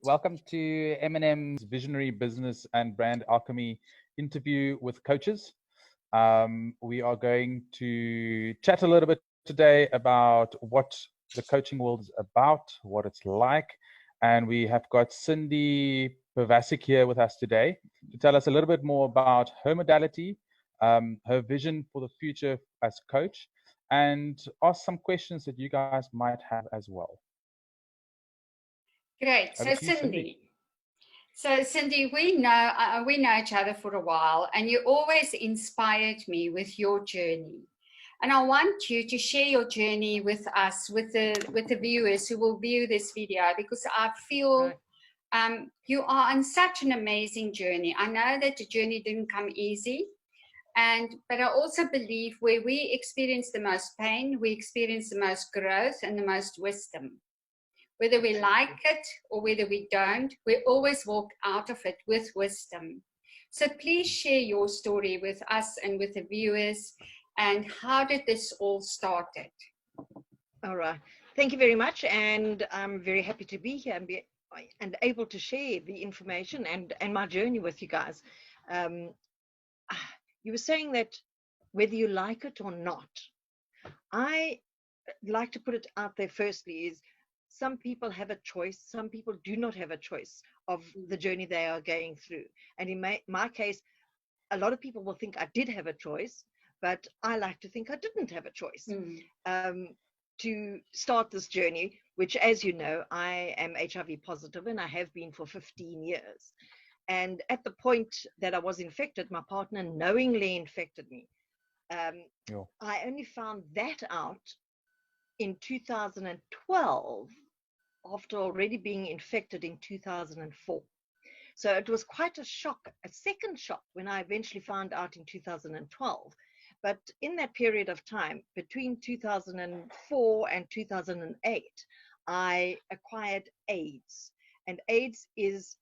Welcome to M&M's Visionary Business and Brand Alchemy interview with coaches. We are going to chat a little bit today about what the coaching world is about, what it's like. And we have got Cindy Pivacic here with us today to tell us a little bit more about her modality, her vision for the future as coach, and ask some questions that you guys might have as well. Great. So Cindy, we know each other for a while, and you always inspired me with your journey. And I want you to share your journey with us, with the viewers who will view this video, because I feel you are on such an amazing journey. I know that the journey didn't come easy, but I also believe where we experience the most pain, we experience the most growth and the most wisdom. Whether we like it or whether we don't, we always walk out of it with wisdom. So please share your story with us and with the viewers. And how did this all started? All right. Thank you very much. And I'm very happy to be here and able to share the information and my journey with you guys. You were saying that whether you like it or not, I like to put it out there firstly is, some people have a choice, some people do not have a choice of the journey they are going through. And in my case, a lot of people will think I did have a choice, but I like to think I didn't have a choice to start this journey, which, as you know, I am HIV positive and I have been for 15 years. And at the point that I was infected, my partner knowingly infected me. I only found that out in 2012, after already being infected in 2004. So it was quite a shock, a second shock, when I eventually found out in 2012. But in that period of time, between 2004 and 2008, I acquired AIDS. And AIDS is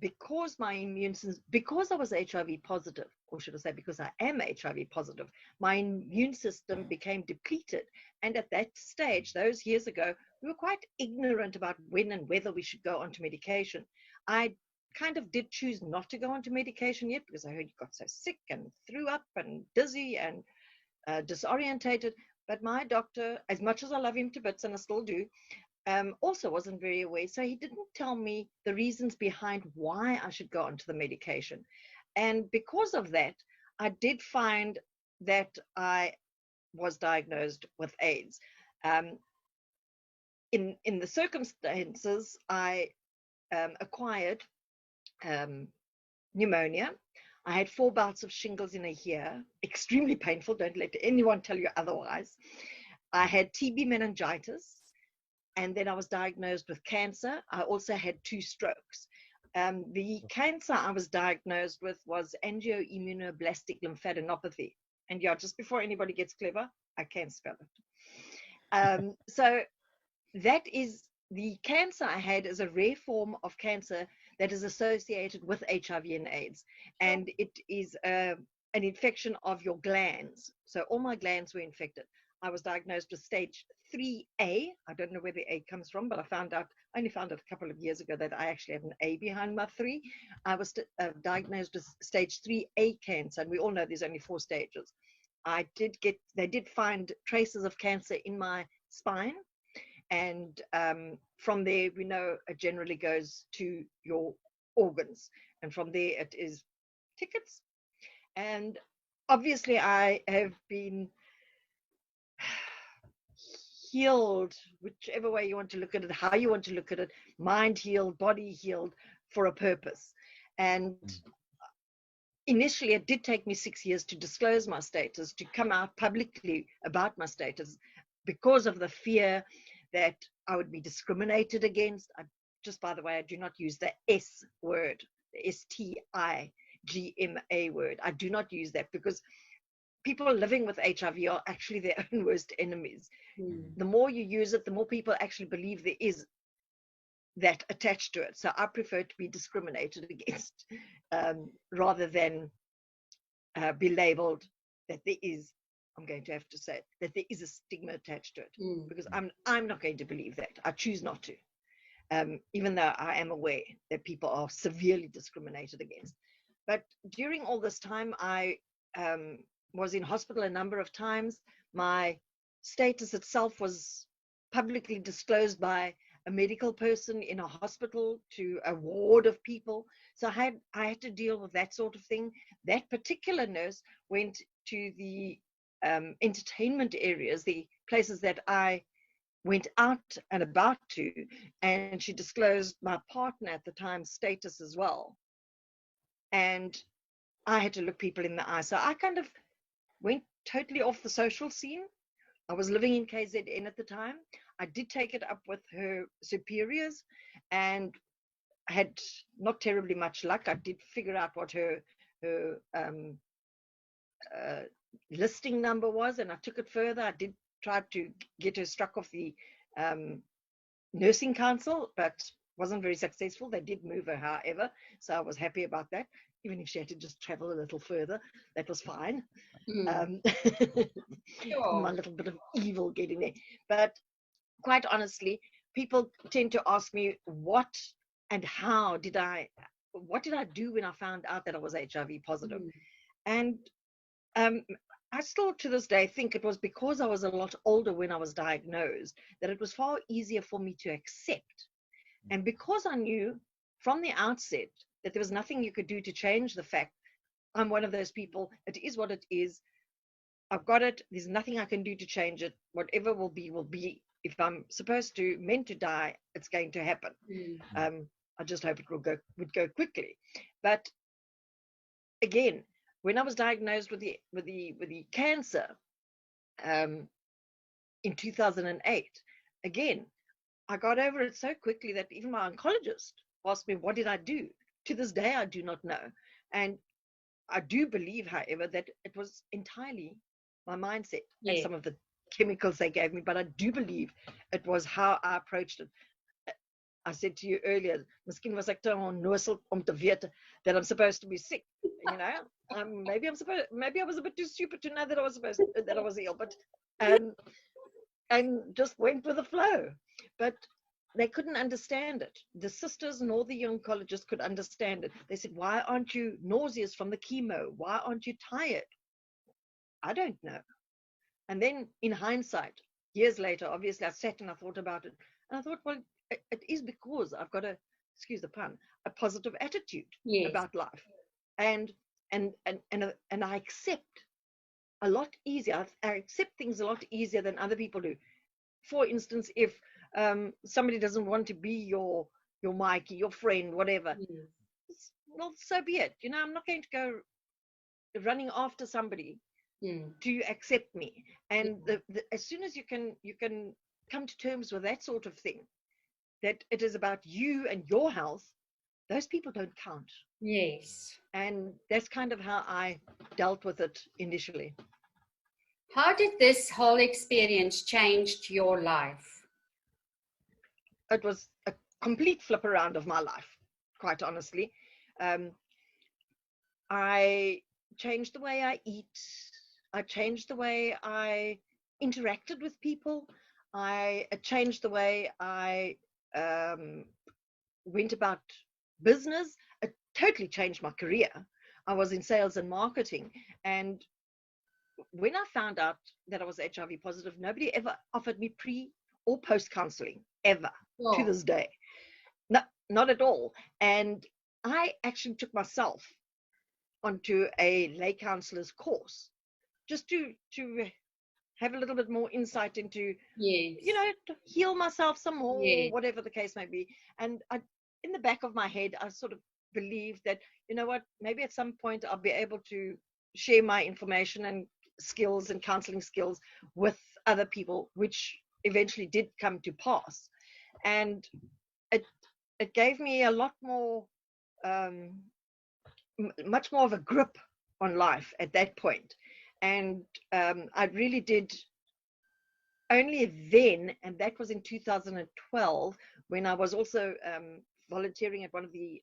because my immune system, because I was HIV positive, or should I say because I am HIV positive, my immune system became depleted. And at that stage, those years ago, we were quite ignorant about when and whether we should go onto medication. I kind of did choose not to go onto medication yet, because I heard you got so sick and threw up and dizzy and disorientated. But my doctor, as much as I love him to bits, and I still do, also wasn't very aware. So he didn't tell me the reasons behind why I should go onto the medication. And because of that, I did find that I was diagnosed with AIDS. In the circumstances, I acquired pneumonia. I had 4 bouts of shingles in a year, extremely painful. Don't let anyone tell you otherwise. I had TB meningitis. And then I was diagnosed with cancer. I also had 2 strokes. The cancer I was diagnosed with was angioimmunoblastic lymphadenopathy. And yeah, just before anybody gets clever, I can spell it. So that is the cancer I had, is a rare form of cancer that is associated with HIV and AIDS. And it is an infection of your glands. So all my glands were infected. I was diagnosed with stage 3A. I don't know where the A comes from, but I only found out a couple of years ago that I actually had an A behind my 3. I was diagnosed with stage 3A cancer, and we all know there's only 4 stages. They did find traces of cancer in my spine, and from there, we know it generally goes to your organs, and from there it is tickets. And obviously I have been healed, whichever way you want to look at it, how you want to look at it, mind healed, body healed, for a purpose. And initially it did take me 6 years to disclose my status, to come out publicly about my status, because of the fear that I would be discriminated against. Just by the way, I do not use the S word, the STIGMA word. I do not use that, because people living with HIV are actually their own worst enemies. The more you use it, the more people actually believe there is that attached to it. So I prefer to be discriminated against rather than be labeled that there is, I'm going to have to say, that there is a stigma attached to it, because I'm not going to believe that. I choose not to. even though I am aware that people are severely discriminated against. But during all this time, I was in hospital a number of times. My status itself was publicly disclosed by a medical person in a hospital to a ward of people. So I had to deal with that sort of thing. That particular nurse went to the entertainment areas, the places that I went out and about to, and she disclosed my partner at the time's status as well. And I had to look people in the eye. So I kind of went totally off the social scene. I was living in KZN at the time. I did take it up with her superiors and had not terribly much luck. I did figure out what her listing number was, and I took it further. I did try to get her struck off the nursing council, but wasn't very successful. They did move her, however, so I was happy about that. Even if she had to just travel a little further, that was fine. Sure. My little bit of evil getting there. But quite honestly, people tend to ask me what and how did what did I do when I found out that I was HIV positive? And I still to this day think it was because I was a lot older when I was diagnosed that it was far easier for me to accept. And because I knew from the outset that there was nothing you could do to change the fact I'm one of those people, it is what it is. I've got it. There's nothing I can do to change it. Whatever will be, will be. If I'm meant to die, it's going to happen. I just hope it would go quickly. But again, when I was diagnosed with the cancer in 2008, again, I got over it so quickly that even my oncologist asked me, what did I do? To this day, I do not know. And I do believe, however, that it was entirely my mindset and some of the chemicals they gave me, but I do believe it was how I approached it. I said to you earlier, miskien was ek te onnozel om te weet that I'm supposed to be sick. You know, maybe I was a bit too stupid to know that I was ill, but and just went with the flow. But they couldn't understand it. The sisters nor the oncologists could understand it. They said, why aren't you nauseous from the chemo? Why aren't you tired? I don't know. And then in hindsight, years later, obviously I sat and I thought about it. And I thought, well, it is because I've got excuse the pun, a positive attitude about life. And I accept a lot easier. I accept things a lot easier than other people do. For instance, if somebody doesn't want to be your Mikey, your friend, whatever, well, so be it. You know, I'm not going to go running after somebody to accept me. And as soon as you can come to terms with that sort of thing, that it is about you and your health, those people don't count. Yes. And that's kind of how I dealt with it initially. How did this whole experience change your life? It was a complete flip around of my life, quite honestly. I changed the way I eat. I changed the way I interacted with people. I changed the way I went about business. It totally changed my career. I was in sales and marketing. And when I found out that I was HIV positive, nobody ever offered me pre or post counseling, ever, to this day. No, not at all. And I actually took myself onto a lay counselor's course just to have a little bit more insight into, you know, to heal myself some more, whatever the case may be. And in the back of my head, I sort of believed that, you know what, maybe at some point I'll be able to share my information and skills and counseling skills with other people, which eventually did come to pass. And it gave me a lot more, much more of a grip on life at that point. And I really did only then, and that was in 2012, when I was also volunteering at one of the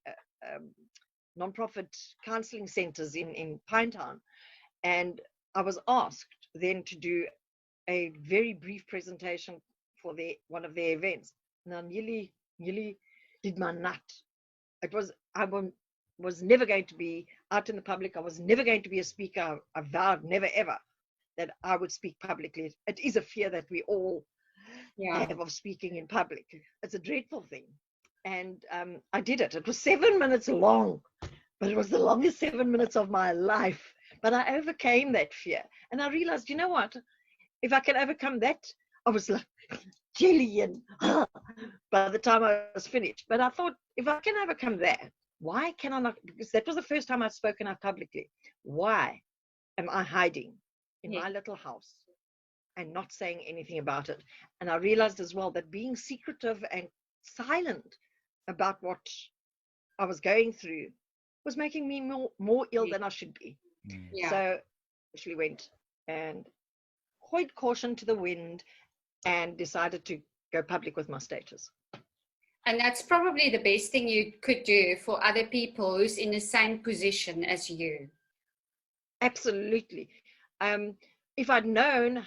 non-profit counseling centers in Pinetown. And I was asked then to do a very brief presentation for one of their events. And I nearly nearly did my nut. I was never going to be out in the public. I was never going to be a speaker. I vowed never ever that I would speak publicly. It is a fear that we all have of speaking in public. It's a dreadful thing. And I did it. It was 7 minutes long, but it was the longest 7 minutes of my life. But I overcame that fear. And I realized, you know what? If I can overcome that, I was like jelly and by the time I was finished. But I thought, if I can overcome that, why can I not? Because that was the first time I'd spoken out publicly. Why am I hiding in my little house and not saying anything about it? And I realized as well that being secretive and silent about what I was going through was making me more ill than I should be. So I actually went and hoid caution to the wind and decided to go public with my status. And that's probably the best thing you could do for other people who's in the same position as you. Absolutely. If I'd known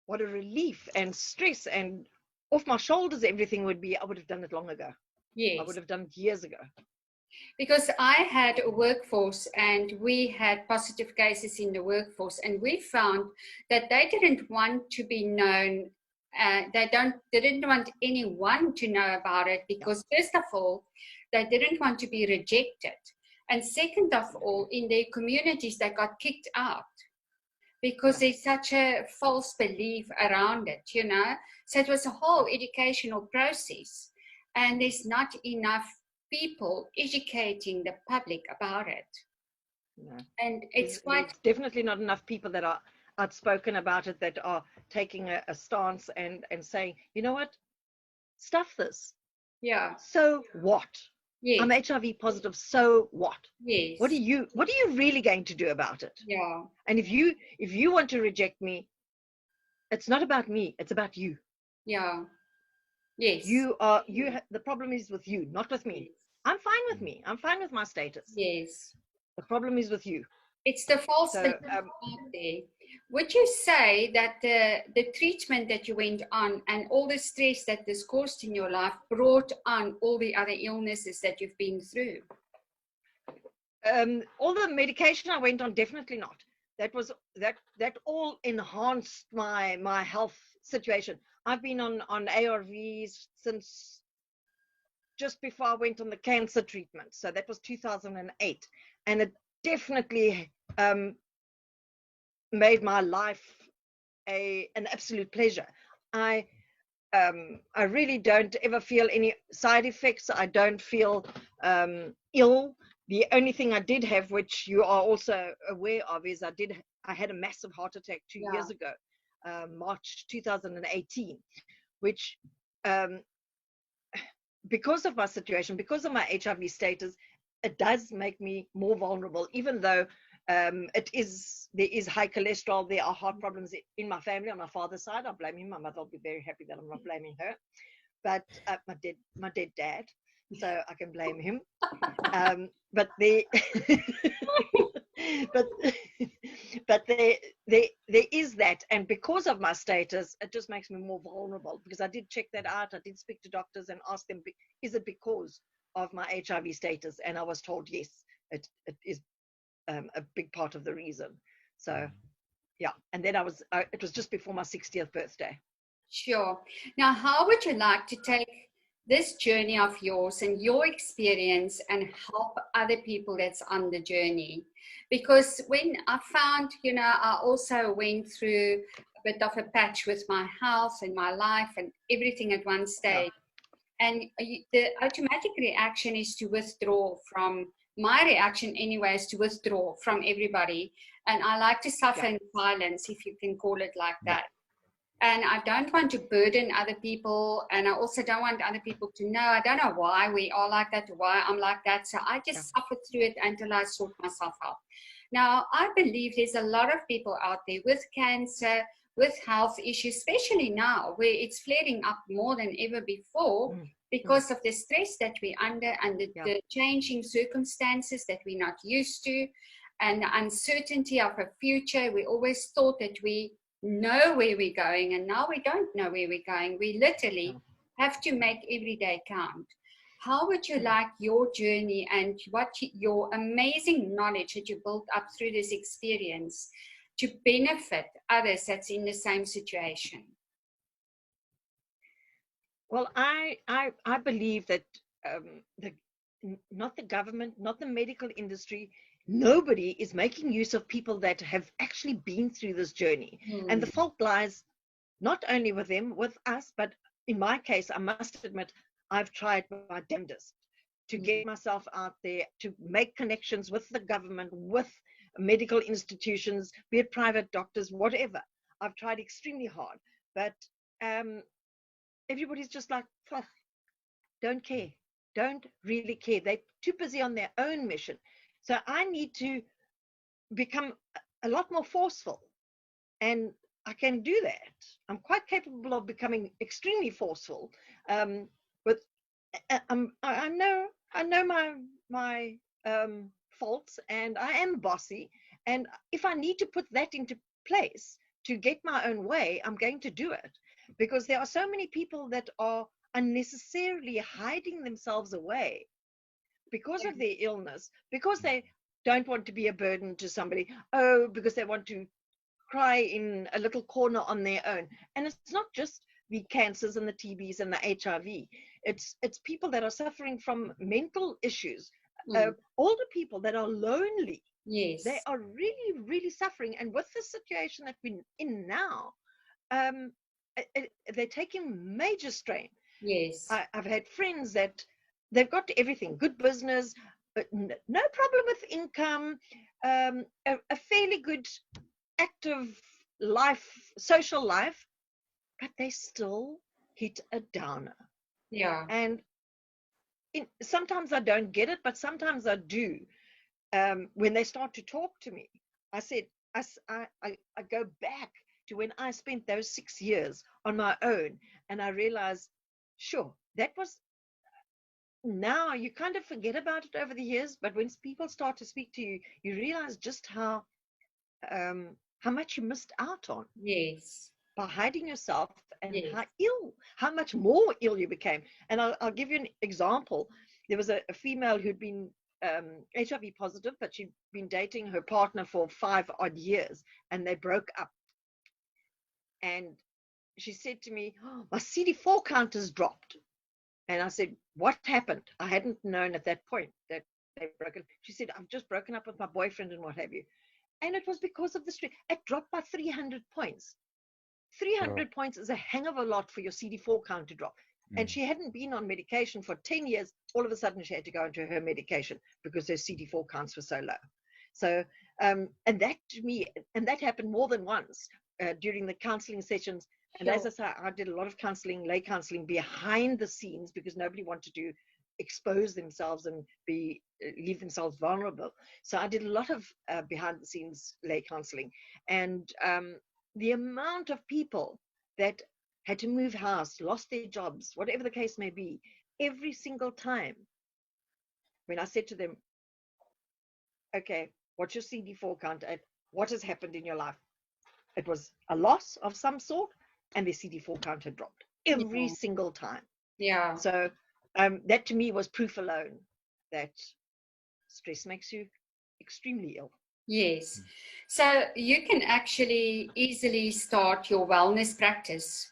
what a relief and stress and off my shoulders everything would be, I would have done it long ago. Yes. I would have done it years ago. Because I had a workforce and we had positive cases in the workforce, and we found that they didn't want to be known. They didn't want anyone to know about it because, first of all, they didn't want to be rejected. And second of all, in their communities, they got kicked out because there's such a false belief around it, you know. So it was a whole educational process, and there's not enough people educating the public about it. No. And it's there's definitely not enough people that are outspoken about it, that are taking a stance and saying, you know what, stuff this. Yeah. So what? Yes. I'm HIV positive. So what? Yes. What are you really going to do about it? Yeah. And if you want to reject me, it's not about me. It's about you. Yeah. Yes. The problem is with you, not with me. I'm fine with me. I'm fine with my status. Yes. The problem is with you. It's the false belief out there. Would you say that the treatment that you went on and all the stress that this caused in your life brought on all the other illnesses that you've been through? All the medication I went on, definitely not. That all enhanced my health situation. I've been on ARVs since just before I went on the cancer treatment. So that was 2008. And it definitely made my life an absolute pleasure. I really don't ever feel any side effects. I don't feel ill. The only thing I did have, which you are also aware of, is I had a massive heart attack 2 years ago, March 2018, which because of my situation, because of my HIV status, it does make me more vulnerable, even though there is high cholesterol, there are heart problems in my family on my father's side. I blame him. My mother will be very happy that I'm not blaming her. But my dead dad, so I can blame him. But there is that, and because of my status, it just makes me more vulnerable, because I did check that out. I did speak to doctors and ask them, is it because of my HIV status? And I was told, yes, it is a big part of the reason. So yeah, and then it was just before my 60th birthday. Sure. Now, how would you like to take this journey of yours and your experience and help other people that's on the journey? Because when I found, I also went through a bit of a patch with my health and my life and everything at one stage. Yeah. And the automatic reaction is to withdraw from, my reaction anyway is to withdraw from everybody. And I like to suffer in silence, if you can call it like that. And I don't want to burden other people. And I also don't want other people to know. I don't know why we are like that, why I'm like that. So I just suffer through it until I sort myself out. Now, I believe there's a lot of people out there with cancer, with health issues, especially now where it's flaring up more than ever before because of the stress that we're under and the changing circumstances that we're not used to, and the uncertainty of a future. We always thought that we know where we're going, and now we don't know where we're going. We literally have to make every day count. How would you like your journey and your amazing knowledge that you built up through this experience to benefit others that's in the same situation? Well, I believe that not the government, not the medical industry, nobody is making use of people that have actually been through this journey. And the fault lies not only with them, with us, but in my case, I must admit, I've tried my damnedest to get myself out there, to make connections with the government, with medical institutions, be it private doctors, whatever. I've tried extremely hard, but everybody's just like, don't care, don't really care. They're too busy on their own mission. So I need to become a lot more forceful, and I can do that. I'm quite capable of becoming extremely forceful. But I know my faults, and I am bossy. And if I need to put that into place to get my own way, I'm going to do it, because there are so many people that are unnecessarily hiding themselves away because of their illness, because they don't want to be a burden to somebody, because they want to cry in a little corner on their own. And it's not just the cancers and the TBs and the HIV. It's people that are suffering from mental issues, older people that are lonely. Yes, they are really, really suffering. And with the situation that we're in now, they're taking major strain. Yes, I've had friends that they've got everything, good business, but no problem with income, a fairly good active life, social life, but they still hit a downer. yeah. And sometimes I don't get it, but sometimes I do. When they start to talk to me, I said, I go back to when I spent those 6 years on my own, and I realized, sure, that was, now you kind of forget about it over the years, but when people start to speak to you, you realize just how much you missed out on. Yes. By hiding yourself, and Yes. how much more ill you became. And I'll give you an example. There was a female who'd been HIV positive, but she'd been dating her partner for 5 odd years, and they broke up. And she said to me, my CD4 count has dropped. And I said, what happened? I hadn't known at that point that they'd broken. She said, I've just broken up with my boyfriend and what have you. And it was because of the stress. It dropped by 300 points. 300 points is a hang of a lot for your CD4 count to drop. And she hadn't been on medication for 10 years. All of a sudden, she had to go into her medication because her CD4 counts were so low. So, and that to me, and that happened more than once during the counseling sessions. And as I say, I did a lot of counseling, lay counseling behind the scenes, because nobody wanted to expose themselves and leave themselves vulnerable. So I did a lot of behind the scenes lay counseling. And the amount of people that had to move house, lost their jobs, whatever the case may be, every single time when I said to them, okay, what's your CD4 count at? What has happened in your life? It was a loss of some sort, and their CD4 count had dropped every single time. Yeah. So that to me was proof alone that stress makes you extremely ill. Yes. So you can actually easily start your wellness practice.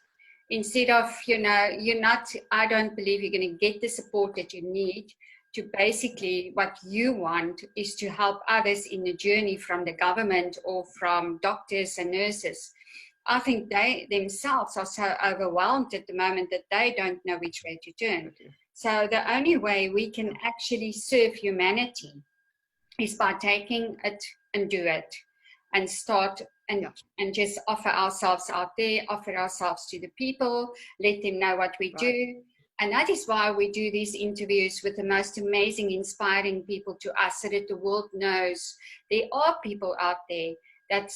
Instead of, I don't believe you're going to get the support that you need to basically, what you want is to help others in the journey from the government or from doctors and nurses. I think they themselves are so overwhelmed at the moment that they don't know which way to turn. So the only way we can actually serve humanity is by taking it and do it, and start and just offer ourselves out there, offer ourselves to the people, let them know what we do. And that is why we do these interviews with the most amazing, inspiring people to us, so that the world knows there are people out there that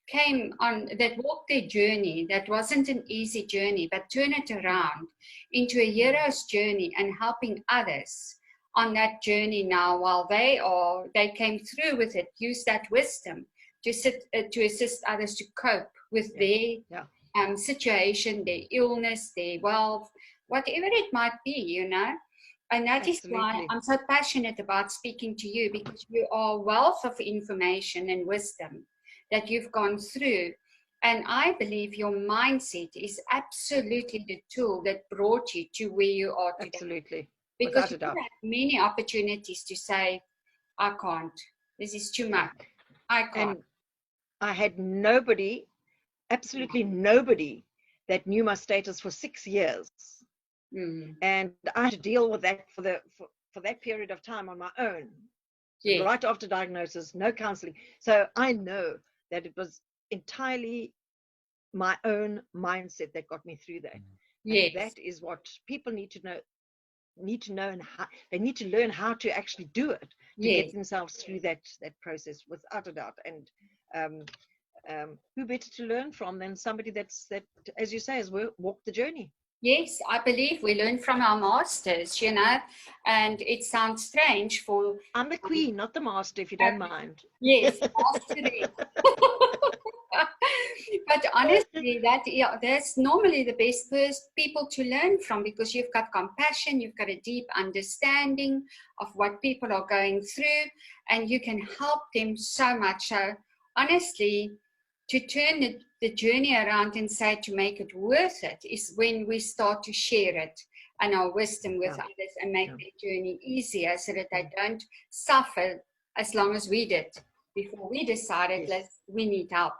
came on, that walked their journey, that wasn't an easy journey, but turn it around into a hero's journey and helping others on that journey now, while they came through with it, use that wisdom to assist others to cope with their situation, their illness, their wealth, whatever it might be, you know. And that is why Absolutely. I'm so passionate about speaking to you, because you are a wealth of information and wisdom that you've gone through. And I believe your mindset is absolutely the tool that brought you to where you are today. Absolutely. Because Without a you doubt. had many opportunities to say, I can't. This is too much. I can't. And I had nobody, absolutely nobody, that knew my status for 6 years. And I had to deal with that for that period of time on my own. So Yes. right after diagnosis, no counseling. So I know that it was entirely my own mindset that got me through that. Yes. And that is what people need to know. And how they need to learn how to actually do it to Yes. get themselves through that process, without a doubt. And who better to learn from than somebody that, as you say, has walked the journey. Yes, I believe we learn from our masters, you know, and it sounds strange for... I'm the queen, not the master, if you don't mind. Yes, mastery. But honestly, that's normally the best people to learn from, because you've got compassion, you've got a deep understanding of what people are going through, and you can help them so much. So honestly, to turn the journey around and say to make it worth it is when we start to share it and our wisdom with others and make their journey easier, so that they don't suffer as long as we did before we decided we need help.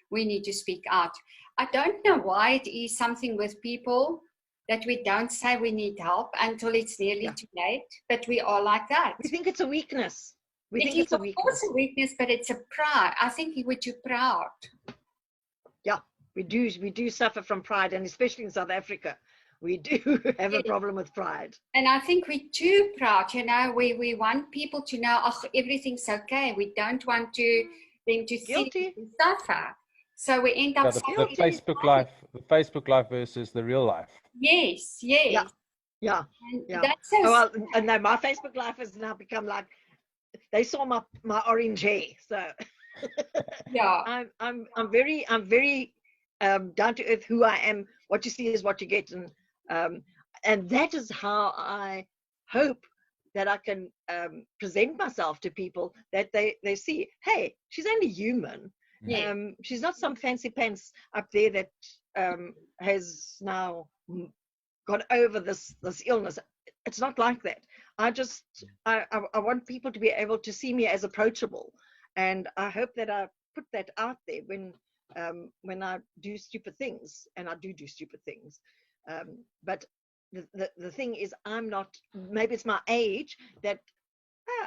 We need to speak out. I don't know why it is something with people that we don't say we need help until it's nearly too late, but we are like that. We think it's a weakness. We think it's it's a of weakness. course a weakness, but it's a pride. I think we're too proud. Yeah, we do suffer from pride, and especially in South Africa, we do have a problem with pride. And I think we're too proud, you know. We want people to know, oh, everything's okay. We don't want them to see them suffer. So we end up the Facebook life versus the real life. Yes. Yeah. That's so well, and no, my Facebook life has now become like, they saw my orange hair, so yeah. I'm very down to earth. Who I am, what you see is what you get, and that is how I hope that I can present myself to people, that they see, hey, she's only human. Yeah. She's not some fancy pants up there that has now got over this illness. It's not like that. I want people to be able to see me as approachable, and I hope that I put that out there when I do stupid things, and I do stupid things. But the thing is, I'm not. Maybe it's my age that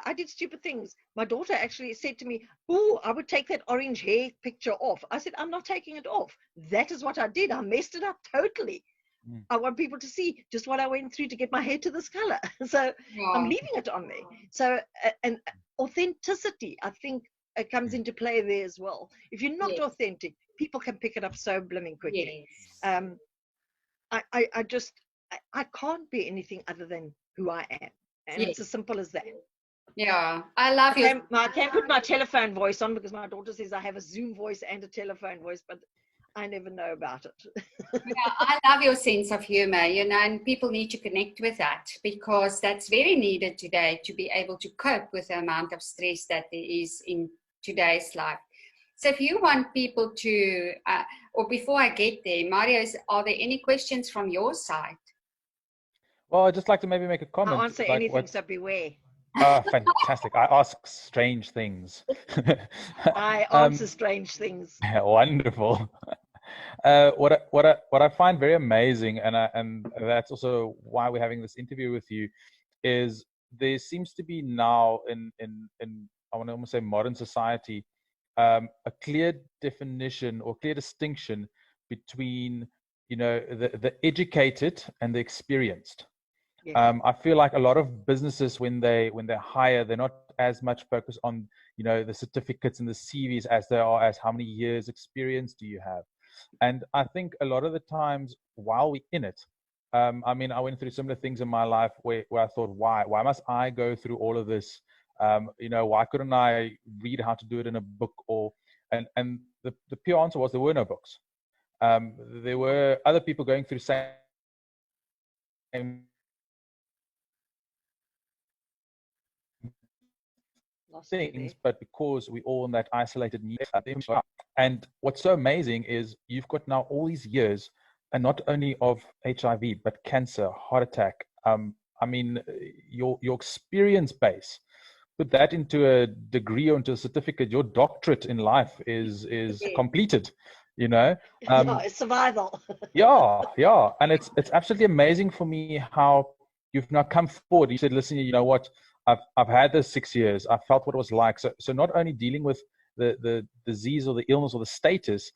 I did stupid things. My daughter actually said to me, "Oh, I would take that orange hair picture off." I said, "I'm not taking it off. That is what I did. I messed it up totally. I want people to see just what I went through to get my hair to this color." So I'm leaving it on there. So and authenticity, I think, comes into play there as well. If you're not authentic, people can pick it up so blooming quickly. Yes. I can't be anything other than who I am, and it's as simple as that. Yeah, I love you. I can't put my telephone voice on, because my daughter says I have a Zoom voice and a telephone voice, but I never know about it. Yeah, I love your sense of humor, you know, and people need to connect with that, because that's very needed today to be able to cope with the amount of stress that there is in today's life. So if you want people to, or before I get there, Mario, are there any questions from your side? Well, I'd just like to maybe make a comment. I'll answer anything, so beware. Fantastic. I ask strange things. I answer strange things. Wonderful. What I find very amazing, and that's also why we're having this interview with you, is there seems to be now in I want to almost say modern society, a clear definition or clear distinction between, you know, the educated and the experienced. I feel like a lot of businesses, when they hire, they're not as much focused on, you know, the certificates and the CVs as they are as how many years experience do you have. And I think a lot of the times while we're in it, I mean, I went through similar things in my life where I thought, why must I go through all of this? You know, why couldn't I read how to do it in a book? And the pure answer was there were no books. there were other people going through same things, but because we all in that isolated need. And what's so amazing is you've got now all these years, and not only of HIV, but cancer, heart attack. I mean, your experience base, put that into a degree or into a certificate, your doctorate in life is completed, you know. Survival. Yeah. And it's absolutely amazing for me how you've now come forward. You said, listen, you know what, I've had this 6 years. I felt what it was like. So not only dealing with the disease or the illness or the status,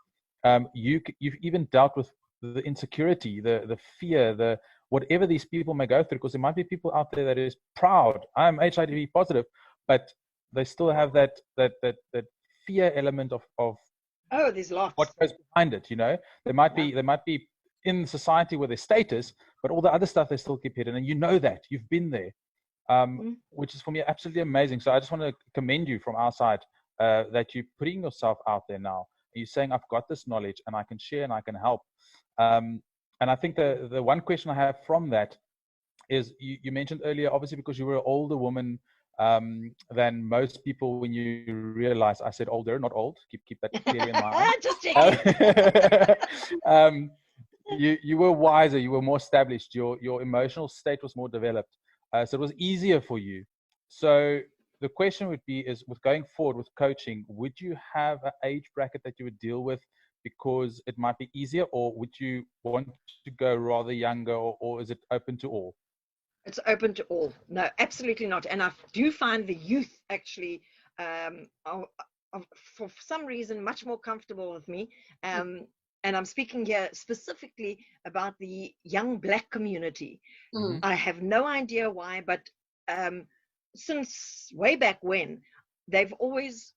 you've even dealt with the insecurity, the fear, the whatever these people may go through, because there might be people out there that is proud, I'm HIV positive, but they still have that fear element of oh, there's lots. What goes behind it, you know? They might be in society with their status, but all the other stuff they still keep hidden, and you know that you've been there, which is for me absolutely amazing. So I just want to commend you from our side that you're putting yourself out there now. You're saying, I've got this knowledge and I can share and I can help. And I think the one question I have from that is, you mentioned earlier, obviously because you were an older woman than most people, when you realize, I said older, not old, keep that clear in mind. Just checking. You were wiser, you were more established, your emotional state was more developed, so it was easier for you. So the question would be, is with going forward with coaching, would you have an age bracket that you would deal with because it might be easier, or would you want to go rather younger, or is it open to all? It's open to all. No, absolutely not. And I do find the youth actually, for some reason, much more comfortable with me. And I'm speaking here specifically about the young Black community. I have no idea why, but since way back when, they've always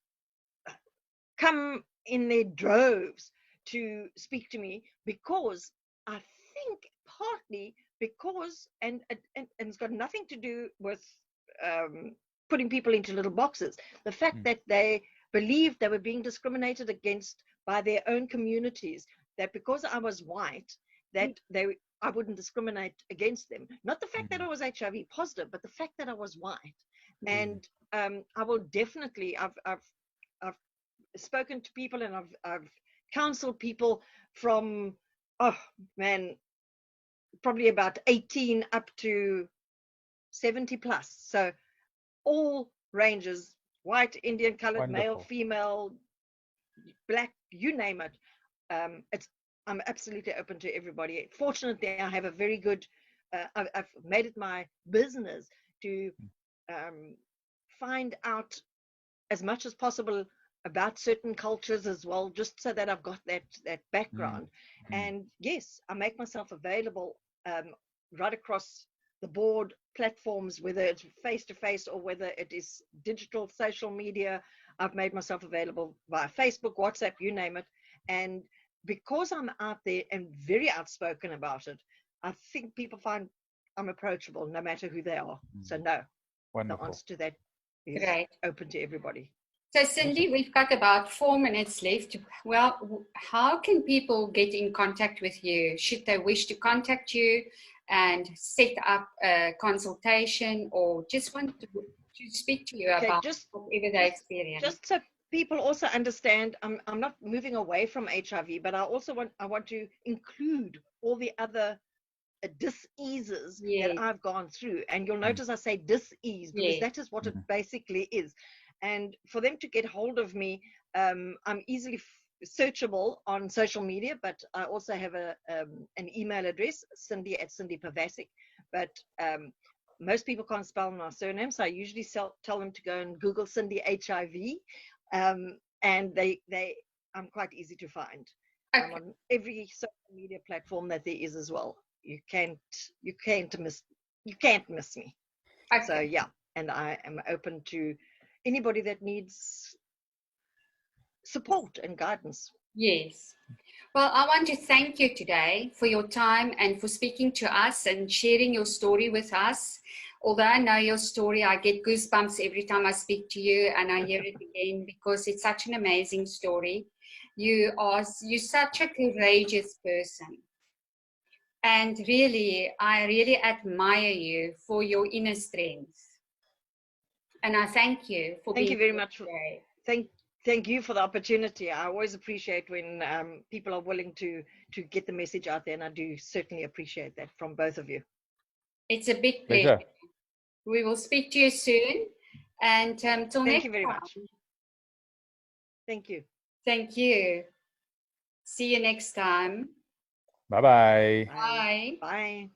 come in their droves to speak to me, because I think partly because, and it's got nothing to do with putting people into little boxes. The fact that they believed they were being discriminated against by their own communities, that because I was white, that I wouldn't discriminate against them. Not the fact that I was HIV positive, but the fact that I was white. And I will definitely, I've spoken to people, and I've counseled people from, probably about 18 up to 70 plus. So all ranges, white, Indian, colored, Wonderful. male, female, Black, you name it. I'm absolutely open to everybody. Fortunately, I have a very good, I've made it my business to find out as much as possible about certain cultures as well, just so that I've got that background. And yes, I make myself available right across the board platforms, whether it's face-to-face or whether it is digital social media. I've made myself available via Facebook, WhatsApp, you name it. And because I'm out there and very outspoken about it, I think people find I'm approachable no matter who they are. So no, Wonderful. The answer to that is open to everybody. So Cindy, we've got about 4 minutes left. Well, how can people get in contact with you? Should they wish to contact you and set up a consultation, or just want to speak to you about whatever they experience? Just so people also understand, I'm not moving away from HIV, but I also want to include all the other dis-eases that I've gone through. And you'll notice I say dis-ease, because that is what it basically is. And for them to get hold of me, I'm easily searchable on social media, but I also have an email address, Cindy@CindyPivacic. But most people can't spell my surname, so I usually tell them to go and Google Cindy HIV, and I'm quite easy to find. I'm on every social media platform that there is as well. You can't miss me. So yeah, and I am open to anybody that needs support and guidance. Yes. Well, I want to thank you today for your time and for speaking to us and sharing your story with us. Although I know your story, I get goosebumps every time I speak to you and I hear it again, because it's such an amazing story. You're such a courageous person. And really, I really admire you for your inner strength. And I thank you for being Thank you very here much. today. Thank you for the opportunity. I always appreciate when people are willing to get the message out there, and I do certainly appreciate that from both of you. It's a big pleasure. We will speak to you soon. And till next time. Thank you very much. Thank you. Thank you. See you next time. Bye-bye. Bye. Bye.